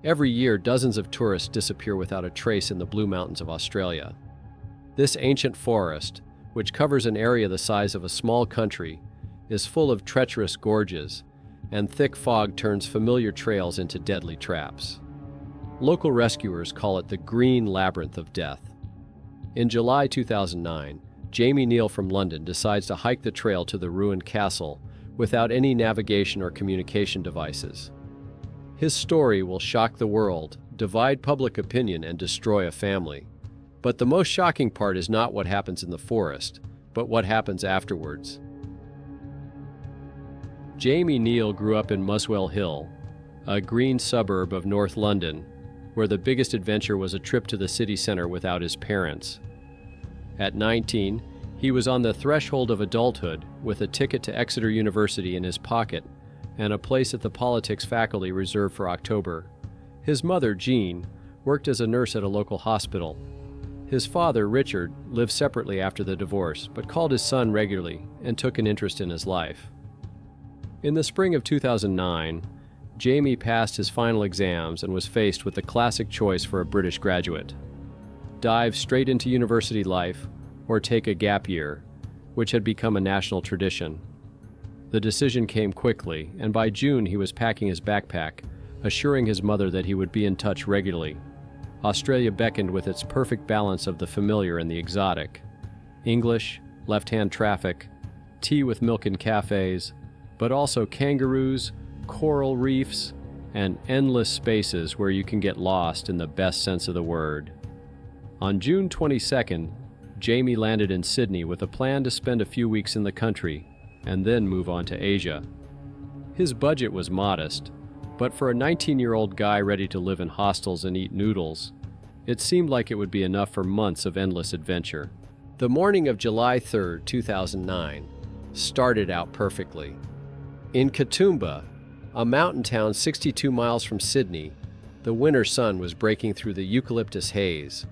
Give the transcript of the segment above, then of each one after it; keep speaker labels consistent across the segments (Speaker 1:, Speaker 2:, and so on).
Speaker 1: Every year, dozens of tourists disappear without a trace in the Blue Mountains of Australia. This ancient forest, which covers an area the size of a small country, is full of treacherous gorges, and thick fog turns familiar trails into deadly traps. Local rescuers call it the Green Labyrinth of Death. In July 2009, Jaime Neal from London decides to hike the trail to the ruined castle without any navigation or communication devices. His story will shock the world, divide public opinion, and destroy a family. But the most shocking part is not what happens in the forest, but what happens afterwards. Jaime Neal grew up in Muswell Hill, a green suburb of North London, where the biggest adventure was a trip to the city centre without his parents. At 19, he was on the threshold of adulthood with a ticket to Exeter University in his pocket and a place at the politics faculty reserved for October. His mother, Jean, worked as a nurse at a local hospital. His father, Richard, lived separately after the divorce, but called his son regularly and took an interest in his life. In the spring of 2009, Jaime passed his final exams and was faced with the classic choice for a British graduate: dive straight into university life or take a gap year, which had become a national tradition. The decision came quickly, and by June he was packing his backpack, assuring his mother that he would be in touch regularly. Australia beckoned with its perfect balance of the familiar and the exotic. English, left-hand traffic, tea with milk in cafes, but also kangaroos, coral reefs, and endless spaces where you can get lost in the best sense of the word. On June 22nd, Jaime landed in Sydney with a plan to spend a few weeks in the country and then move on to Asia. His budget was modest, but for a 19-year-old guy ready to live in hostels and eat noodles, it seemed like it would be enough for months of endless adventure. The morning of July 3, 2009, started out perfectly. In Katoomba, a mountain town 62 miles from Sydney, the winter sun was breaking through the eucalyptus haze,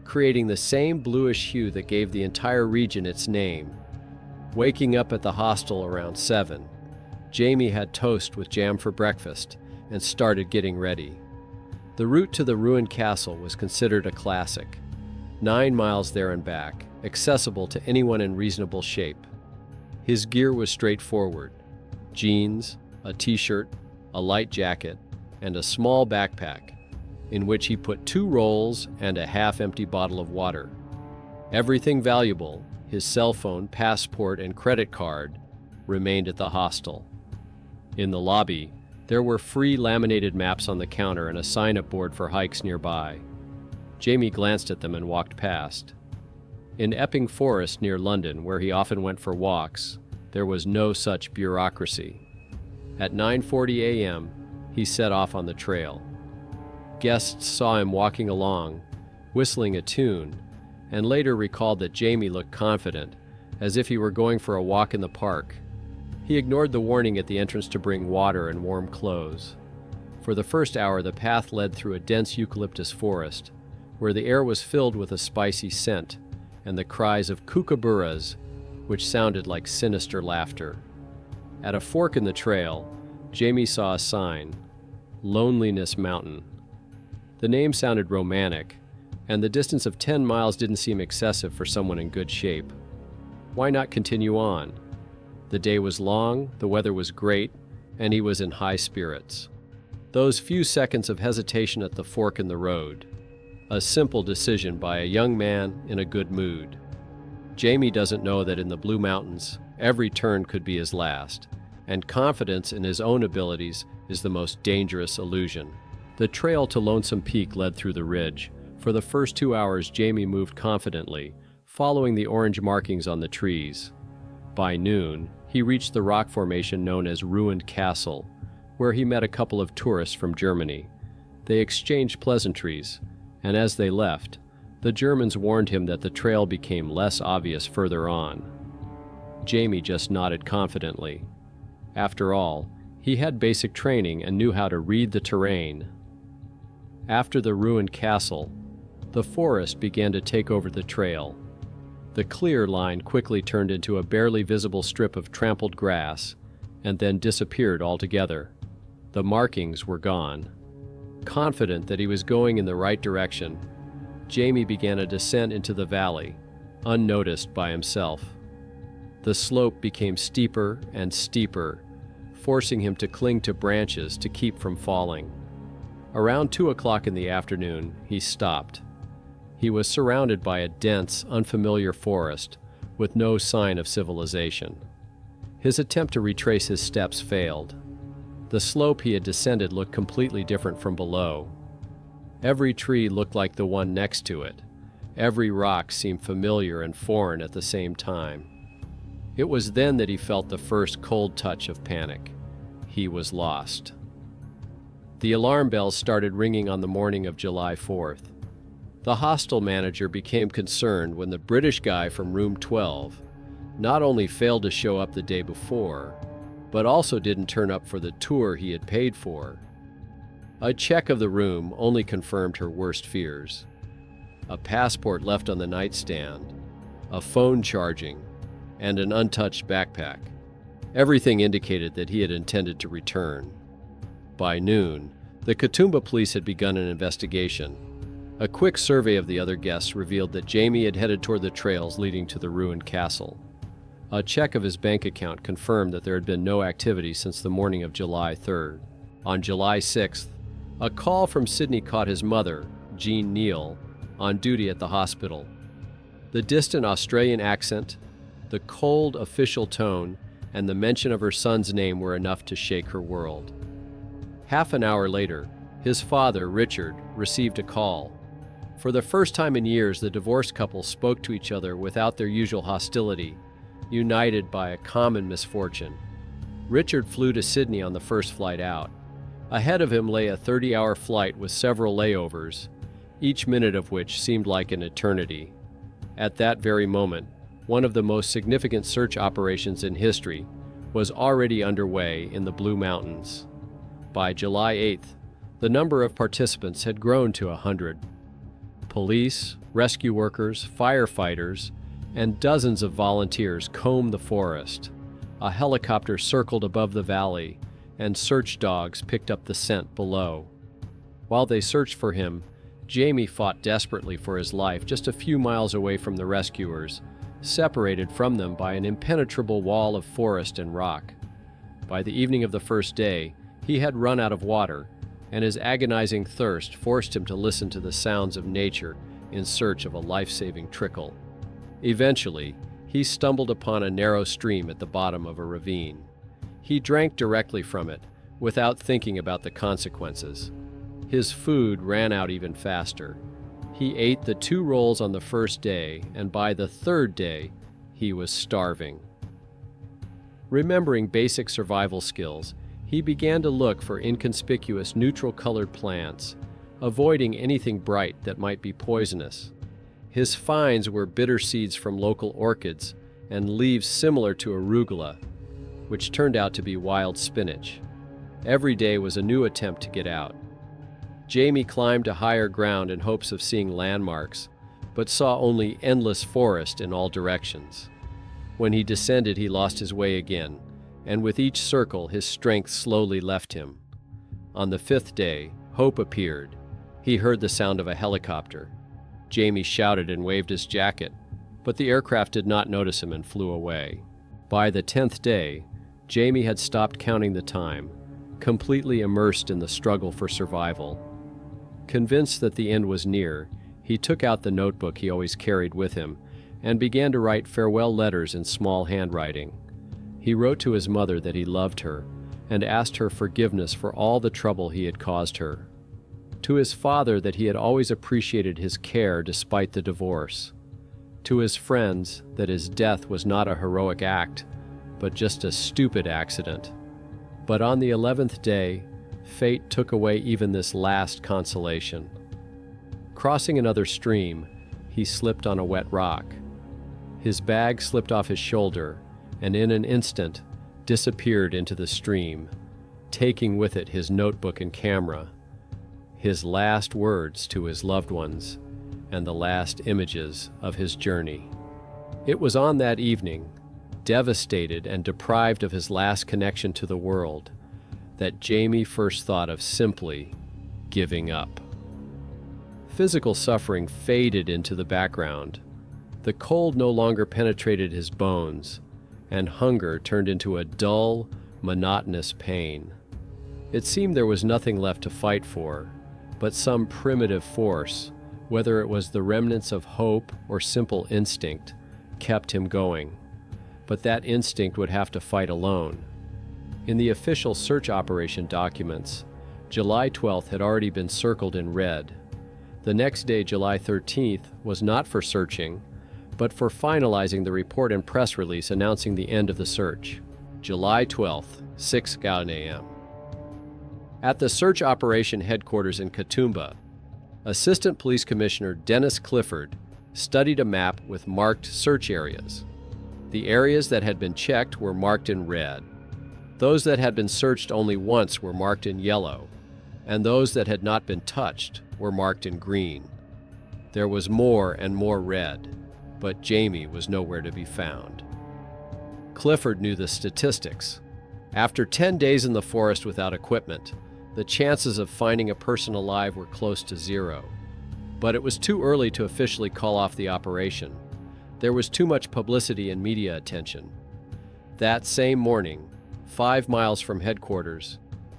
Speaker 1: creating the same bluish hue that gave the entire region its name. Waking up at the hostel around 7, Jaime had toast with jam for breakfast and started getting ready. The route to the ruined castle was considered a classic. 9 miles there and back, accessible to anyone in reasonable shape. His gear was straightforward: jeans, a t-shirt, a light jacket, and a small backpack, in which he put 2 rolls and a half-empty bottle of water. Everything valuable, his cell phone, passport, and credit card, remained at the hostel. In the lobby, there were free laminated maps on the counter and a sign-up board for hikes nearby. Jaime glanced at them and walked past. In Epping Forest near London, where he often went for walks, there was no such bureaucracy. At 9:40 a.m., he set off on the trail. Guests saw him walking along, whistling a tune, and later recalled that Jaime looked confident, as if he were going for a walk in the park. He ignored the warning at the entrance to bring water and warm clothes. For the first hour, the path led through a dense eucalyptus forest, where the air was filled with a spicy scent and the cries of kookaburras, which sounded like sinister laughter. At a fork in the trail, Jaime saw a sign: Loneliness Mountain. The name sounded romantic, and the distance of 10 miles didn't seem excessive for someone in good shape. Why not continue on? The day was long, the weather was great, and he was in high spirits. Those few seconds of hesitation at the fork in the road, a simple decision by a young man in a good mood. Jaime doesn't know that in the Blue Mountains, every turn could be his last, and confidence in his own abilities is the most dangerous illusion. The trail to Lonesome Peak led through the ridge. For the first 2 hours, Jaime moved confidently, following the orange markings on the trees. By noon, he reached the rock formation known as Ruined Castle, where he met a couple of tourists from Germany. They exchanged pleasantries, and as they left, the Germans warned him that the trail became less obvious further on. Jaime just nodded confidently. After all, he had basic training and knew how to read the terrain. After the ruined castle, the forest began to take over the trail. The clear line quickly turned into a barely visible strip of trampled grass, and then disappeared altogether. The markings were gone. Confident that he was going in the right direction, Jaime began a descent into the valley, unnoticed by himself. The slope became steeper and steeper, forcing him to cling to branches to keep from falling. Around 2 o'clock in the afternoon, he stopped. He was surrounded by a dense, unfamiliar forest with no sign of civilization. His attempt to retrace his steps failed. The slope he had descended looked completely different from below. Every tree looked like the one next to it. Every rock seemed familiar and foreign at the same time. It was then that he felt the first cold touch of panic. He was lost. The alarm bells started ringing on the morning of July 4th. The hostel manager became concerned when the British guy from room 12 not only failed to show up the day before, but also didn't turn up for the tour he had paid for. A check of the room only confirmed her worst fears. A passport left on the nightstand, a phone charging, and an untouched backpack. Everything indicated that he had intended to return. By noon, the Katoomba police had begun an investigation. A quick survey of the other guests revealed that Jaime had headed toward the trails leading to the ruined castle. A check of his bank account confirmed that there had been no activity since the morning of July 3rd. On July 6th, a call from Sydney caught his mother, Jean Neal, on duty at the hospital. The distant Australian accent, the cold official tone, and the mention of her son's name were enough to shake her world. Half an hour later, his father, Richard, received a call. For the first time in years, the divorced couple spoke to each other without their usual hostility, united by a common misfortune. Richard flew to Sydney on the first flight out. Ahead of him lay a 30-hour flight with several layovers, each minute of which seemed like an eternity. At that very moment, one of the most significant search operations in history was already underway in the Blue Mountains. By July 8th, the number of participants had grown to 100. Police, rescue workers, firefighters, and dozens of volunteers combed the forest. A helicopter circled above the valley, and search dogs picked up the scent below. While they searched for him, Jaime fought desperately for his life just a few miles away from the rescuers, separated from them by an impenetrable wall of forest and rock. By the evening of the first day, he had run out of water, and his agonizing thirst forced him to listen to the sounds of nature in search of a life-saving trickle. Eventually, he stumbled upon a narrow stream at the bottom of a ravine. He drank directly from it, without thinking about the consequences. His food ran out even faster. He ate the 2 rolls on the first day, and by the 3rd day, he was starving. Remembering basic survival skills, he began to look for inconspicuous neutral-colored plants, avoiding anything bright that might be poisonous. His finds were bitter seeds from local orchids and leaves similar to arugula, which turned out to be wild spinach. Every day was a new attempt to get out. Jaime climbed to higher ground in hopes of seeing landmarks, but saw only endless forest in all directions. When he descended, he lost his way again, and with each circle his strength slowly left him. On the 5th day, hope appeared. He heard the sound of a helicopter. Jaime shouted and waved his jacket, but the aircraft did not notice him and flew away. By the 10th day, Jaime had stopped counting the time, completely immersed in the struggle for survival. Convinced that the end was near, he took out the notebook he always carried with him and began to write farewell letters in small handwriting. He wrote to his mother that he loved her and asked her forgiveness for all the trouble he had caused her. To his father that he had always appreciated his care despite the divorce. To his friends that his death was not a heroic act, but just a stupid accident. But on the 11th day, fate took away even this last consolation. Crossing another stream, he slipped on a wet rock. His bag slipped off his shoulder, and in an instant disappeared into the stream, taking with it his notebook and camera, his last words to his loved ones, and the last images of his journey. It was on that evening, devastated and deprived of his last connection to the world, that Jaime first thought of simply giving up. Physical suffering faded into the background. The cold no longer penetrated his bones, and hunger turned into a dull, monotonous pain. It seemed there was nothing left to fight for, but some primitive force, whether it was the remnants of hope or simple instinct, kept him going. But that instinct would have to fight alone. In the official search operation documents, July 12th had already been circled in red. The next day, July 13th, was not for searching, but for finalizing the report and press release announcing the end of the search. July 12th, 6 a.m. At the search operation headquarters in Katoomba, Assistant Police Commissioner Dennis Clifford studied a map with marked search areas. The areas that had been checked were marked in red. Those that had been searched only once were marked in yellow, and those that had not been touched were marked in green. There was more and more red, but Jaime was nowhere to be found. Clifford knew the statistics. After 10 days in the forest without equipment, the chances of finding a person alive were close to zero. But it was too early to officially call off the operation. There was too much publicity and media attention. That same morning, 5 miles from headquarters,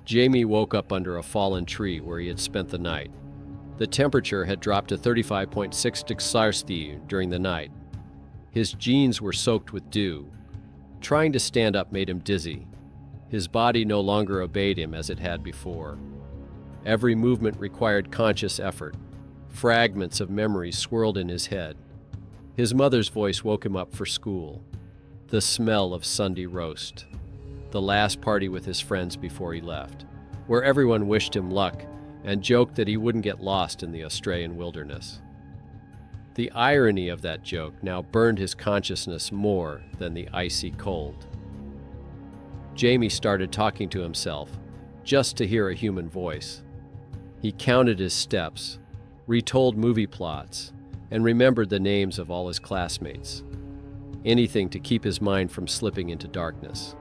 Speaker 1: Jaime woke up under a fallen tree where he had spent the night. The temperature had dropped to 35.6 degrees Celsius during the night. His jeans were soaked with dew. Trying to stand up made him dizzy. His body no longer obeyed him as it had before. Every movement required conscious effort. Fragments of memories swirled in his head. His mother's voice woke him up for school. The smell of Sunday roast. The last party with his friends before he left, where everyone wished him luck and joked that he wouldn't get lost in the Australian wilderness. The irony of that joke now burned his consciousness more than the icy cold. Jaime started talking to himself, just to hear a human voice. He counted his steps, retold movie plots, and remembered the names of all his classmates. Anything to keep his mind from slipping into darkness.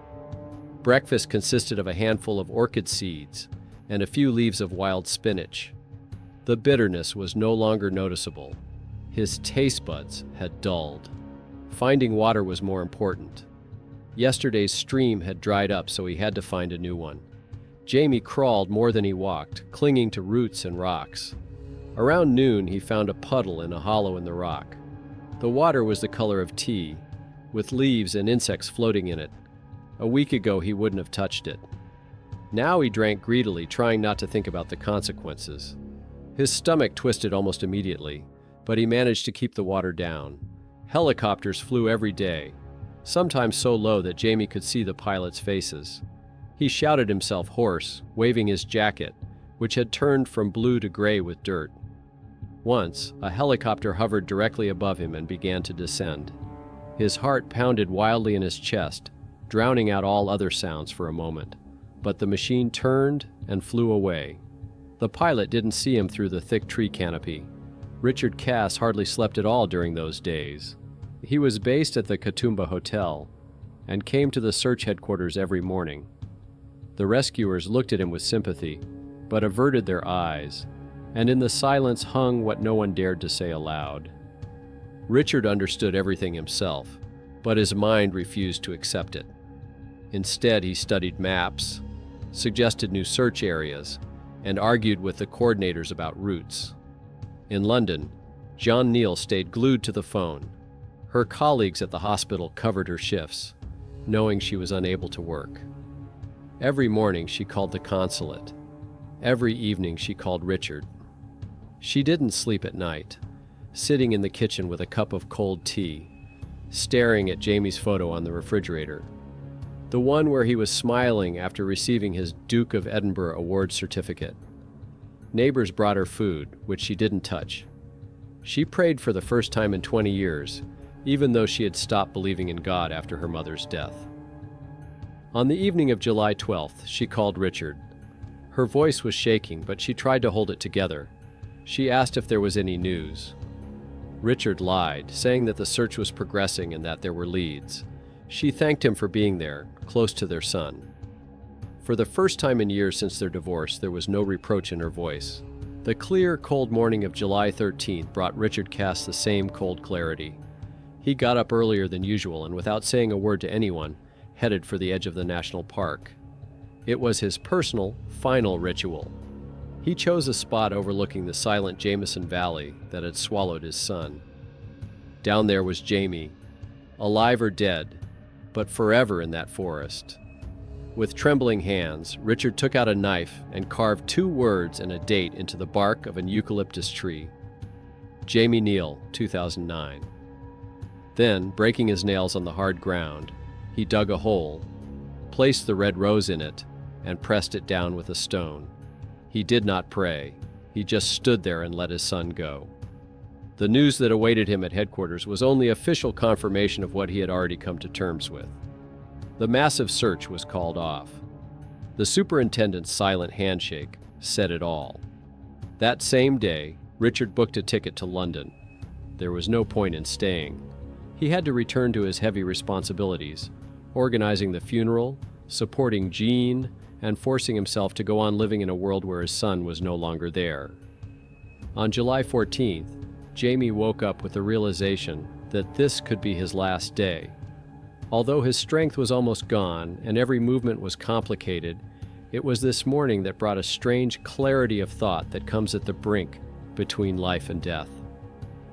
Speaker 1: Breakfast consisted of a handful of orchid seeds and a few leaves of wild spinach. The bitterness was no longer noticeable. His taste buds had dulled. Finding water was more important. Yesterday's stream had dried up, so he had to find a new one. Jaime crawled more than he walked, clinging to roots and rocks. Around noon, he found a puddle in a hollow in the rock. The water was the color of tea, with leaves and insects floating in it. A week ago, he wouldn't have touched it. Now he drank greedily, trying not to think about the consequences. His stomach twisted almost immediately, but he managed to keep the water down. Helicopters flew every day, sometimes so low that Jaime could see the pilots' faces. He shouted himself hoarse, waving his jacket, which had turned from blue to gray with dirt. Once, a helicopter hovered directly above him and began to descend. His heart pounded wildly in his chest, drowning out all other sounds for a moment. But the machine turned and flew away. The pilot didn't see him through the thick tree canopy. Richard Cass hardly slept at all during those days. He was based at the Katoomba Hotel and came to the search headquarters every morning. The rescuers looked at him with sympathy, but averted their eyes, and in the silence hung what no one dared to say aloud. Richard understood everything himself, but his mind refused to accept it. Instead, he studied maps, suggested new search areas, and argued with the coordinators about routes. In London, John Neal stayed glued to the phone. Her colleagues at the hospital covered her shifts, knowing she was unable to work. Every morning she called the consulate. Every evening she called Richard. She didn't sleep at night, sitting in the kitchen with a cup of cold tea, staring at Jaime's photo on the refrigerator. The one where he was smiling after receiving his Duke of Edinburgh award certificate. Neighbors brought her food, which she didn't touch. She prayed for the first time in 20 years, even though she had stopped believing in God after her mother's death. On the evening of July 12th, she called Richard. Her voice was shaking, but she tried to hold it together. She asked if there was any news. Richard lied, saying that the search was progressing and that there were leads. She thanked him for being there, close to their son. For the first time in years since their divorce, there was no reproach in her voice. The clear, cold morning of July 13th brought Richard Cass the same cold clarity. He got up earlier than usual and, without saying a word to anyone, headed for the edge of the national park. It was his personal, final ritual. He chose a spot overlooking the silent Jameson Valley that had swallowed his son. Down there was Jaime, alive or dead, but forever in that forest. With trembling hands, Richard took out a knife and carved 2 words and a date into the bark of an eucalyptus tree. Jaime Neal, 2009. Then, breaking his nails on the hard ground, he dug a hole, placed the red rose in it, and pressed it down with a stone. He did not pray. He just stood there and let his son go. The news that awaited him at headquarters was only official confirmation of what he had already come to terms with. The massive search was called off. The superintendent's silent handshake said it all. That same day, Richard booked a ticket to London. There was no point in staying. He had to return to his heavy responsibilities, organizing the funeral, supporting Jean, and forcing himself to go on living in a world where his son was no longer there. On July 14th, Jaime woke up with the realization that this could be his last day. Although his strength was almost gone and every movement was complicated, it was this morning that brought a strange clarity of thought that comes at the brink between life and death.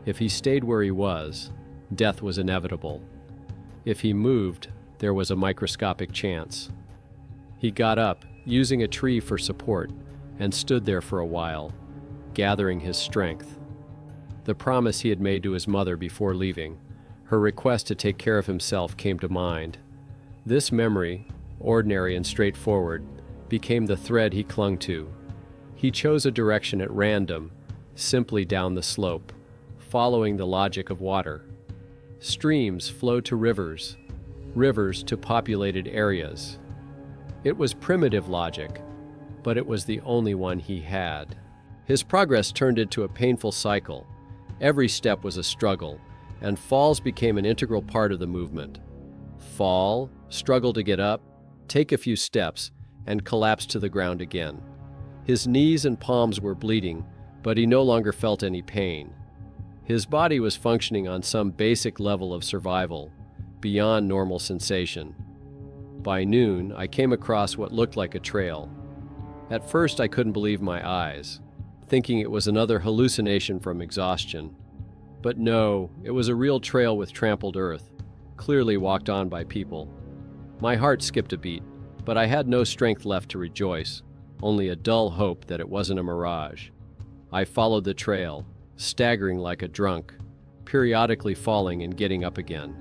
Speaker 1: If he stayed where he was, death was inevitable. If he moved, there was a microscopic chance. He got up, using a tree for support, and stood there for a while, gathering his strength. The promise he had made to his mother before leaving, her request to take care of himself, came to mind. This memory, ordinary and straightforward, became the thread he clung to. He chose a direction at random, simply down the slope, following the logic of water. Streams flow to rivers, rivers to populated areas. It was primitive logic, but it was the only one he had. His progress turned into a painful cycle. Every step was a struggle, and falls became an integral part of the movement. Fall, struggle to get up, take a few steps, and collapse to the ground again. His knees and palms were bleeding, but he no longer felt any pain. His body was functioning on some basic level of survival, beyond normal sensation. By noon, I came across what looked like a trail. At first, I couldn't believe my eyes, thinking it was another hallucination from exhaustion. But no, it was a real trail with trampled earth, clearly walked on by people. My heart skipped a beat, but I had no strength left to rejoice, only a dull hope that it wasn't a mirage. I followed the trail, staggering like a drunk, periodically falling and getting up again.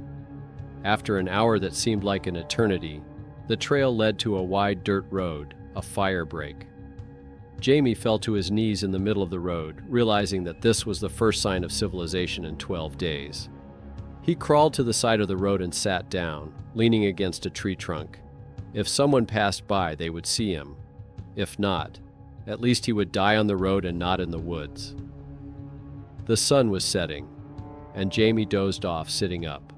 Speaker 1: After an hour that seemed like an eternity, the trail led to a wide dirt road, a fire break. Jaime fell to his knees in the middle of the road, realizing that this was the first sign of civilization in 12 days. He crawled to the side of the road and sat down, leaning against a tree trunk. If someone passed by, they would see him. If not, at least he would die on the road and not in the woods. The sun was setting, and Jaime dozed off, sitting up,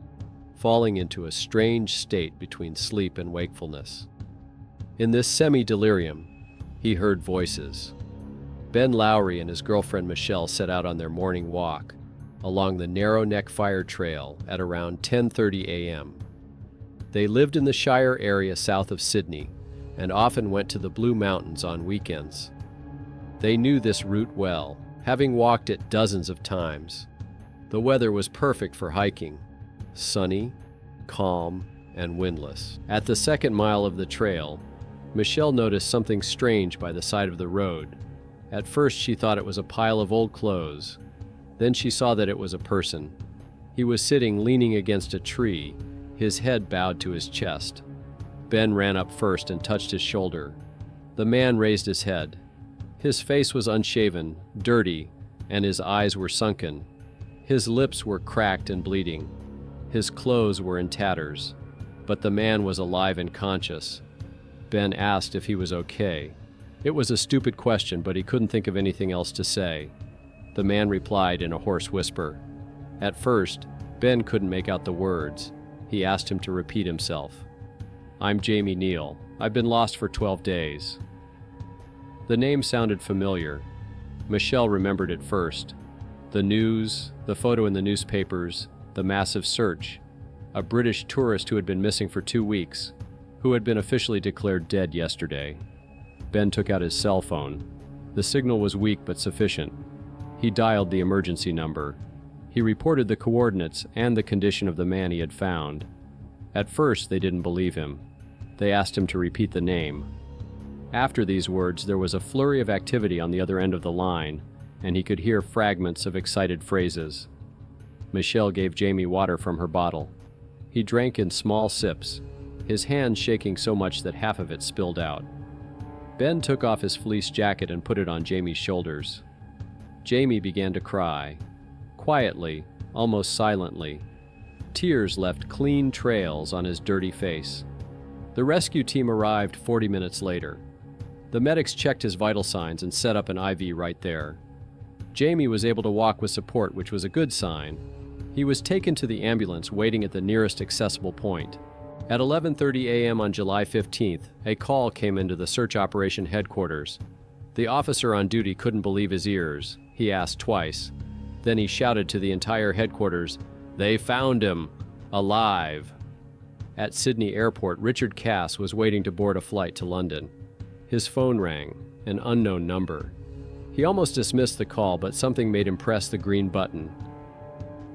Speaker 1: falling into a strange state between sleep and wakefulness. In this semi-delirium, he heard voices. Ben Lowry and his girlfriend Michelle set out on their morning walk along the Narrow Neck Fire Trail at around 10:30 a.m. They lived in the Shire area south of Sydney and often went to the Blue Mountains on weekends. They knew this route well, having walked it dozens of times. The weather was perfect for hiking, sunny, calm, and windless. At the second mile of the trail, Michelle noticed something strange by the side of the road. At first, she thought it was a pile of old clothes. Then she saw that it was a person. He was sitting leaning against a tree, his head bowed to his chest. Ben ran up first and touched his shoulder. The man raised his head. His face was unshaven, dirty, and his eyes were sunken. His lips were cracked and bleeding. His clothes were in tatters, but the man was alive and conscious. Ben asked if he was okay. It was a stupid question, but he couldn't think of anything else to say. The man replied in a hoarse whisper. At first, Ben couldn't make out the words. He asked him to repeat himself. "I'm Jaime Neal. I've been lost for 12 days. The name sounded familiar. Michelle remembered it first. The news, the photo in the newspapers, the massive search. A British tourist who had been missing for 2 weeks, who had been officially declared dead yesterday. Ben took out his cell phone. The signal was weak but sufficient. He dialed the emergency number. He reported the coordinates and the condition of the man he had found. At first, they didn't believe him. They asked him to repeat the name. After these words, there was a flurry of activity on the other end of the line, and he could hear fragments of excited phrases. Michelle gave Jaime water from her bottle. He drank in small sips, his hands shaking so much that half of it spilled out. Ben took off his fleece jacket and put it on Jaime's shoulders. Jaime began to cry. Quietly, almost silently. Tears left clean trails on his dirty face. The rescue team arrived 40 minutes later. The medics checked his vital signs and set up an IV right there. Jaime was able to walk with support, which was a good sign. He was taken to the ambulance waiting at the nearest accessible point. At 11:30 a.m. on July 15th, a call came into the search operation headquarters. The officer on duty couldn't believe his ears. He asked twice. Then he shouted to the entire headquarters, "They found him! Alive!" At Sydney Airport, Richard Cass was waiting to board a flight to London. His phone rang, an unknown number. He almost dismissed the call, but something made him press the green button.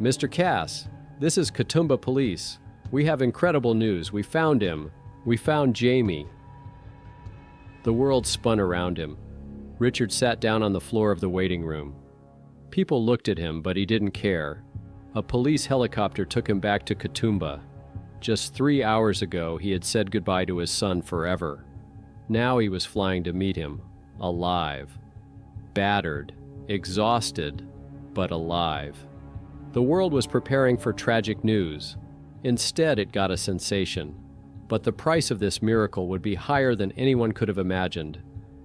Speaker 1: "Mr. Cass, this is Katoomba Police. We have incredible news. We found him. We found Jaime." The world spun around him. Richard sat down on the floor of the waiting room. People looked at him, but he didn't care. A police helicopter took him back to Katoomba. Just 3 hours ago, he had said goodbye to his son forever. Now he was flying to meet him, alive. Battered, exhausted, but alive. The world was preparing for tragic news. Instead, it got a sensation. But the price of this miracle would be higher than anyone could have imagined.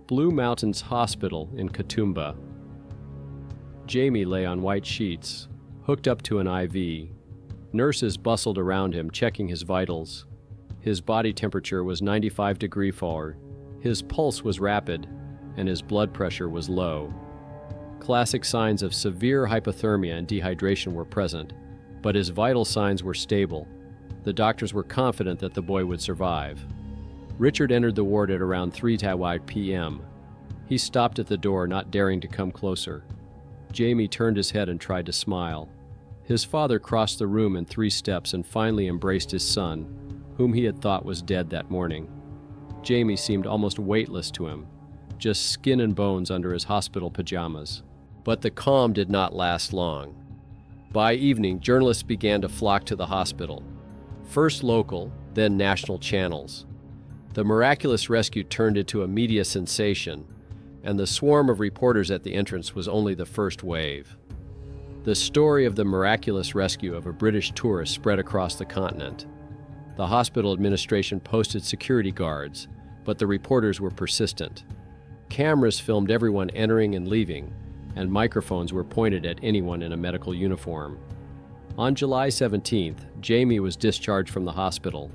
Speaker 1: Blue Mountains Hospital in Katoomba. Jaime lay on white sheets, hooked up to an IV. Nurses bustled around him, checking his vitals. His body temperature was 95°F. His pulse was rapid, and his blood pressure was low. Classic signs of severe hypothermia and dehydration were present, but his vital signs were stable. The doctors were confident that the boy would survive. Richard entered the ward at around 3 p.m. He stopped at the door, not daring to come closer. Jaime turned his head and tried to smile. His father crossed the room in 3 steps and finally embraced his son, whom he had thought was dead that morning. Jaime seemed almost weightless to him, just skin and bones under his hospital pajamas. But the calm did not last long. By evening, journalists began to flock to the hospital. First local, then national channels. The Miraculous rescue turned into a media sensation, and the swarm of reporters at the entrance was only the first wave. The story of the miraculous rescue of a British tourist spread across the continent. The hospital administration posted security guards, but the reporters were persistent. Cameras filmed everyone entering and leaving, and microphones were pointed at anyone in a medical uniform. On July 17th, Jaime was discharged from the hospital.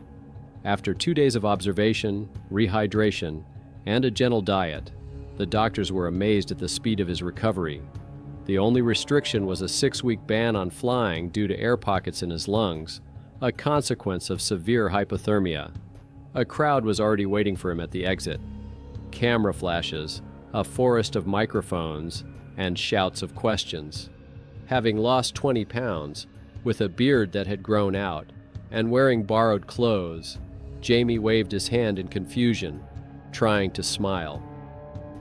Speaker 1: After 2 days of observation, rehydration, and a gentle diet, the doctors were amazed at the speed of his recovery. The only restriction was a 6-week ban on flying due to air pockets in his lungs, a consequence of severe hypothermia. A crowd was already waiting for him at the exit. Camera flashes, a forest of microphones, and shouts of questions. Having lost 20 pounds, with a beard that had grown out, and wearing borrowed clothes, Jaime waved his hand in confusion, trying to smile.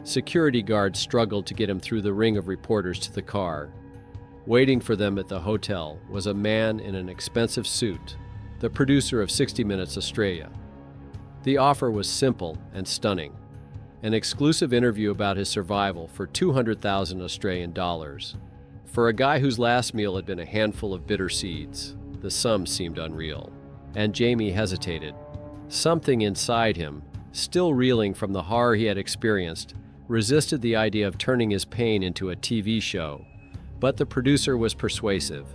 Speaker 1: Security guards struggled to get him through the ring of reporters to the car. Waiting for them at the hotel was a man in an expensive suit, the producer of 60 Minutes Australia. The offer was simple and stunning. An exclusive interview about his survival for 200,000 Australian dollars. For a guy whose last meal had been a handful of bitter seeds, the sum seemed unreal. And Jaime hesitated. Something inside him, still reeling from the horror he had experienced, resisted the idea of turning his pain into a TV show. But the producer was persuasive.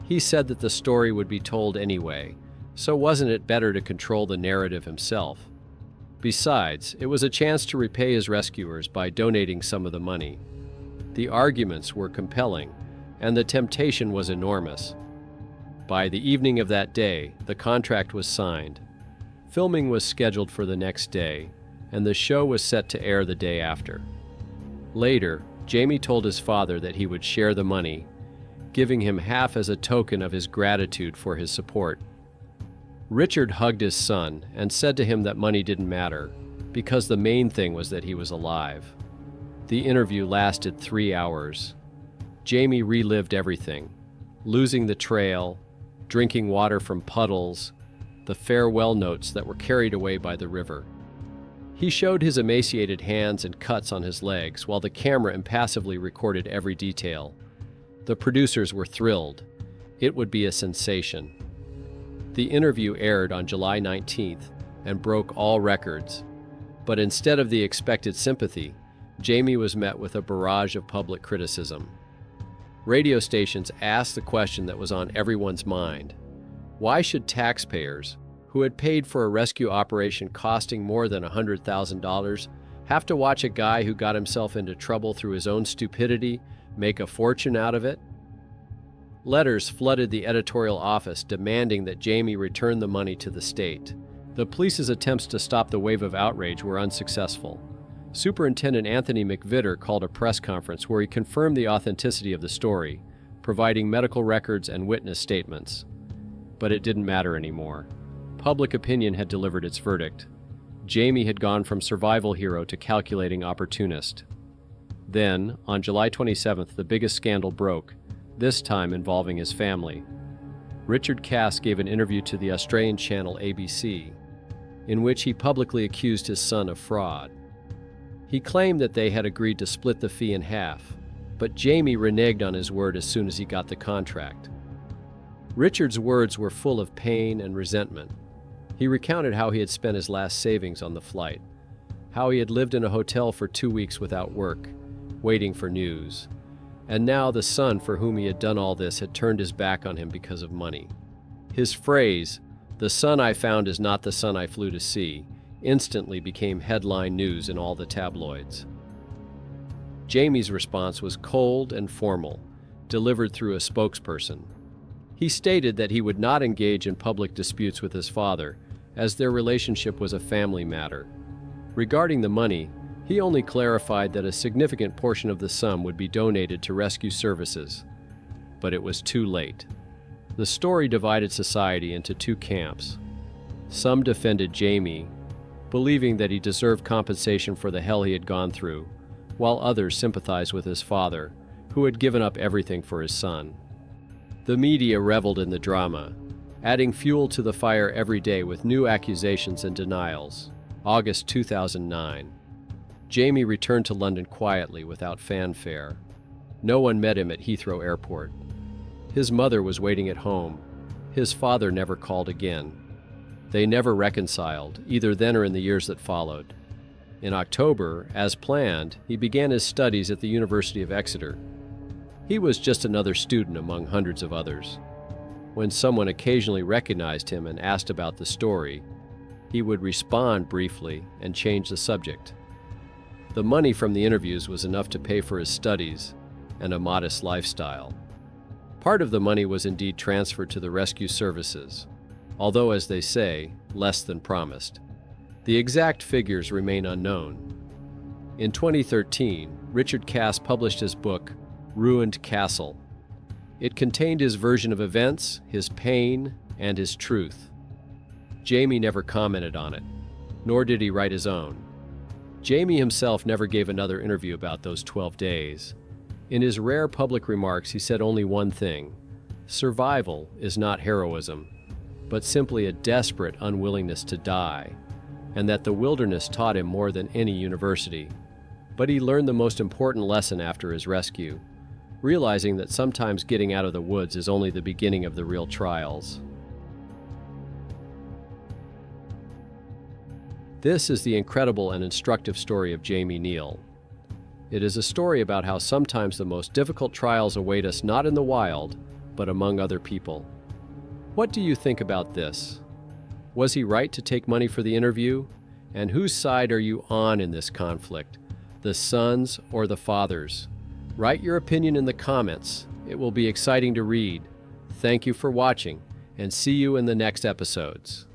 Speaker 1: He said that the story would be told anyway, so wasn't it better to control the narrative himself? Besides, it was a chance to repay his rescuers by donating some of the money. The arguments were compelling, and the temptation was enormous. By the evening of that day, the contract was signed. Filming was scheduled for the next day, and the show was set to air the day after. Later, Jaime told his father that he would share the money, giving him half as a token of his gratitude for his support. Richard hugged his son and said to him that money didn't matter, because the main thing was that he was alive. The interview lasted 3 hours. Jaime relived everything: losing the trail, drinking water from puddles, the farewell notes that were carried away by the river. He showed his emaciated hands and cuts on his legs while the camera impassively recorded every detail. The producers were thrilled. It would be a sensation. The interview aired on July 19th and broke all records. But instead of the expected sympathy, Jaime was met with a barrage of public criticism. Radio stations asked the question that was on everyone's mind: why should taxpayers, who had paid for a rescue operation costing more than $100,000, have to watch a guy who got himself into trouble through his own stupidity make a fortune out of it? Letters flooded the editorial office demanding that Jaime return the money to the state. The police's attempts to stop the wave of outrage were unsuccessful. Superintendent Anthony McVitter called a press conference where he confirmed the authenticity of the story, providing medical records and witness statements. But it didn't matter anymore. Public opinion had delivered its verdict. Jaime had gone from survival hero to calculating opportunist. Then, on July 27th, the biggest scandal broke, this time involving his family. Richard Cass gave an interview to the Australian channel ABC, in which he publicly accused his son of fraud. He claimed that they had agreed to split the fee in half, but Jaime reneged on his word as soon as he got the contract. Richard's words were full of pain and resentment. He recounted how he had spent his last savings on the flight, how he had lived in a hotel for 2 weeks without work, waiting for news, and now the son for whom he had done all this had turned his back on him because of money. His phrase, "The son I found is not the son I flew to see," instantly became headline news in all the tabloids. Jaime's response was cold and formal, delivered through a spokesperson. He stated that he would not engage in public disputes with his father, as their relationship was a family matter. Regarding the money, he only clarified that a significant portion of the sum would be donated to rescue services. But it was too late. The story divided society into two camps. Some defended Jaime, believing that he deserved compensation for the hell he had gone through, while others sympathized with his father, who had given up everything for his son. The media reveled in the drama, adding fuel to the fire every day with new accusations and denials. August 2009. Jaime returned to London quietly without fanfare. No one met him at Heathrow Airport. His mother was waiting at home. His father never called again. They never reconciled, either then or in the years that followed. In October, as planned, he began his studies at the University of Exeter. He was just another student among hundreds of others. When someone occasionally recognized him and asked about the story, he would respond briefly and change the subject. The money from the interviews was enough to pay for his studies and a modest lifestyle. Part of the money was indeed transferred to the rescue services, although, as they say, less than promised. The exact figures remain unknown. In 2013, Richard Cass published his book, Ruined Castle. It contained his version of events, his pain, and his truth. Jaime never commented on it, nor did he write his own. Jaime himself never gave another interview about those 12 days. In his rare public remarks, he said only one thing: survival is not heroism, but simply a desperate unwillingness to die, and that the wilderness taught him more than any university. But he learned the most important lesson after his rescue, realizing that sometimes getting out of the woods is only the beginning of the real trials. This is the incredible and instructive story of Jaime Neal. It is a story about how sometimes the most difficult trials await us not in the wild, but among other people. What do you think about this? Was he right to take money for the interview? And whose side are you on in this conflict? The sons or the fathers? Write your opinion in the comments. It will be exciting to read. Thank you for watching, and see you in the next episodes.